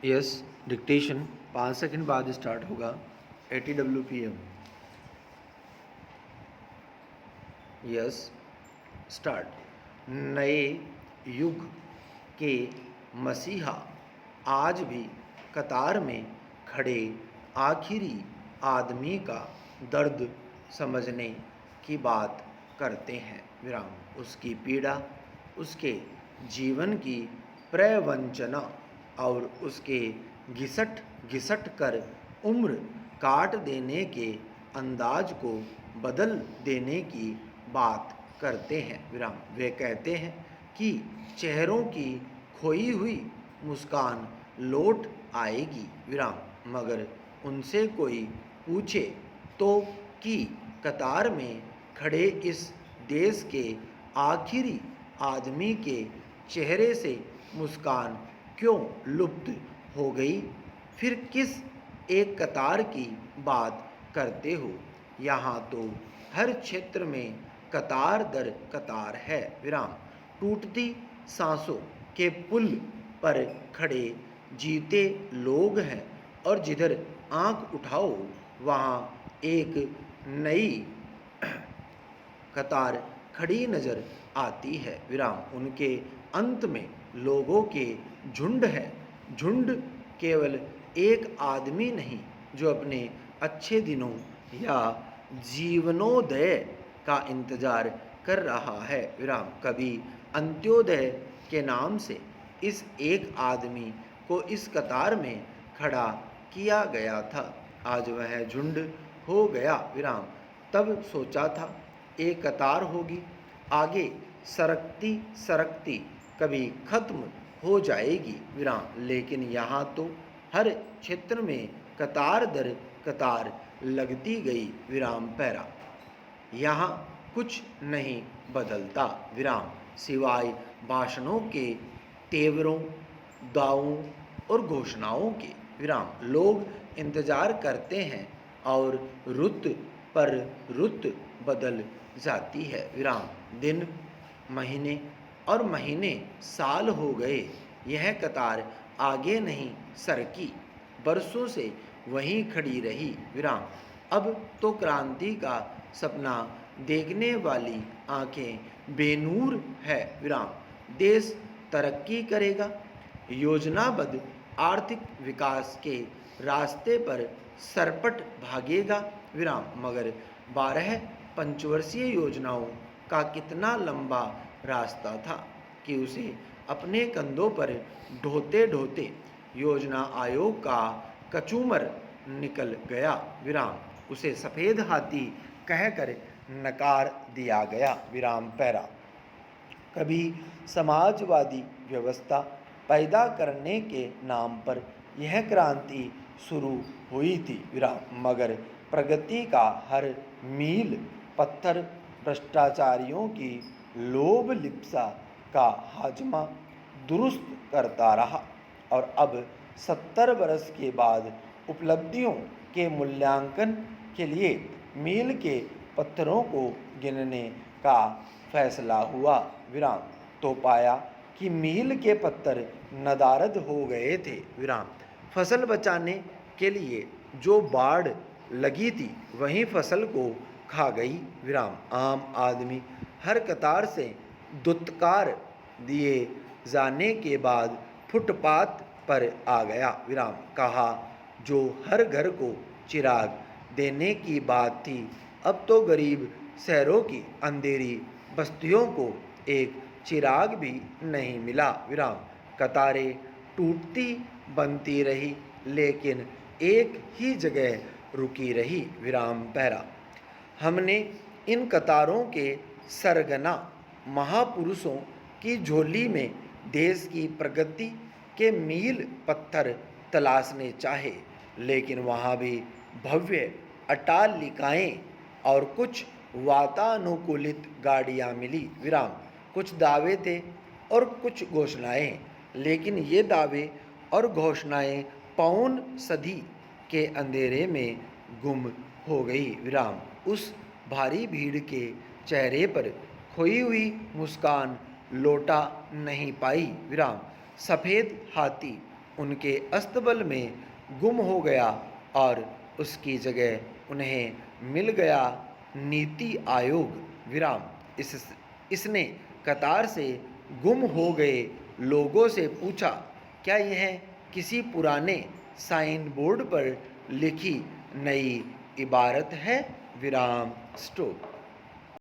Yes, dictation 5 second बाद start होगा। ATWPM। Yes, start. नए युग के मसीहा आज भी कतार में खड़े आखिरी आदमी का दर्द समझने की बात करते हैं। विराम। उसकी पीड़ा, उसके जीवन की प्रवंचना और उसके घिसट घिसट कर उम्र काट देने के अंदाज को बदल देने की बात करते हैं। विराम। वे कहते हैं कि चेहरों की खोई हुई मुस्कान लौट आएगी। विराम। मगर उनसे कोई पूछे तो कि कतार में खड़े इस देश के आखिरी आदमी के चेहरे से मुस्कान क्यों लुप्त हो गई, फिर किस एक कतार की बात करते हो। यहाँ तो हर क्षेत्र में कतार दर कतार है। विराम। टूटती सांसों के पुल पर खड़े जीते लोग हैं और जिधर आंख उठाओ वहाँ एक नई कतार खड़ी नजर आती है। विराम। उनके अंत में लोगों के झुंड है। झुंड केवल एक आदमी नहीं जो अपने अच्छे दिनों या जीवनोदय का इंतजार कर रहा है। विराम। कभी अंत्योदय के नाम से इस एक आदमी को इस कतार में खड़ा किया गया था। आज वह झुंड हो गया। विराम। तब सोचा था एक कतार होगी, आगे सरकती सरकती कभी खत्म हो जाएगी। विराम। लेकिन यहाँ तो हर क्षेत्र में कतार दर कतार लगती गई। विराम। पैरा। यहाँ कुछ नहीं बदलता। विराम। सिवाय भाषणों के, तेवरों, दावों और घोषणाओं के। विराम। लोग इंतजार करते हैं और रुत पर रुत बदल जाती है। विराम। दिन, महीने और महीने साल हो गए, यह कतार आगे नहीं सरकी, बरसों से वहीं खड़ी रही। विराम। अब तो क्रांति का सपना देखने वाली आंखें बेनूर है। विराम। देश तरक्की करेगा, योजनाबद्ध आर्थिक विकास के रास्ते पर सरपट भागेगा। विराम। मगर 12 पंचवर्षीय योजनाओं का कितना लंबा रास्ता था कि उसे अपने कंधों पर ढोते ढोते योजना आयोग का कचूमर निकल गया। विराम। उसे सफ़ेद हाथी कहकर नकार दिया गया। विराम। पैरा। कभी समाजवादी व्यवस्था पैदा करने के नाम पर यह क्रांति शुरू हुई थी। विराम। मगर प्रगति का हर मील पत्थर भ्रष्टाचारियों की लोभ लिप्सा का हाजमा दुरुस्त करता रहा और अब 70 बरस के बाद उपलब्धियों के मूल्यांकन के लिए मील के पत्थरों को गिनने का फैसला हुआ। विराम। तो पाया कि मील के पत्थर नदारद हो गए थे। विराम। फसल बचाने के लिए जो बाढ़ लगी थी वहीं फसल को खा गई। विराम। आम आदमी हर कतार से दुत्कार दिए जाने के बाद फुटपाथ पर आ गया। विराम। कहा जो हर घर को चिराग देने की बात थी, अब तो गरीब शहरों की अंधेरी बस्तियों को एक चिराग भी नहीं मिला। विराम। कतारें टूटती बनती रही लेकिन एक ही जगह रुकी रही। विराम। पैरा। हमने इन कतारों के सरगना महापुरुषों की झोली में देश की प्रगति के मील पत्थर तलाशने चाहे, लेकिन वहाँ भी भव्य अट्टालिकाएं और कुछ वातानुकूलित गाड़ियाँ मिली। विराम। कुछ दावे थे और कुछ घोषणाएं, लेकिन ये दावे और घोषणाएं पौन सदी के अंधेरे में गुम हो गई। विराम। उस भारी भीड़ के चेहरे पर खोई हुई मुस्कान लौटा नहीं पाई। विराम। सफ़ेद हाथी उनके अस्तबल में गुम हो गया और उसकी जगह उन्हें मिल गया नीति आयोग विराम। इसने कतार से गुम हो गए लोगों से पूछा, क्या यह किसी पुराने साइन बोर्ड पर लिखी नई इबारत है? विराम स्टॉप।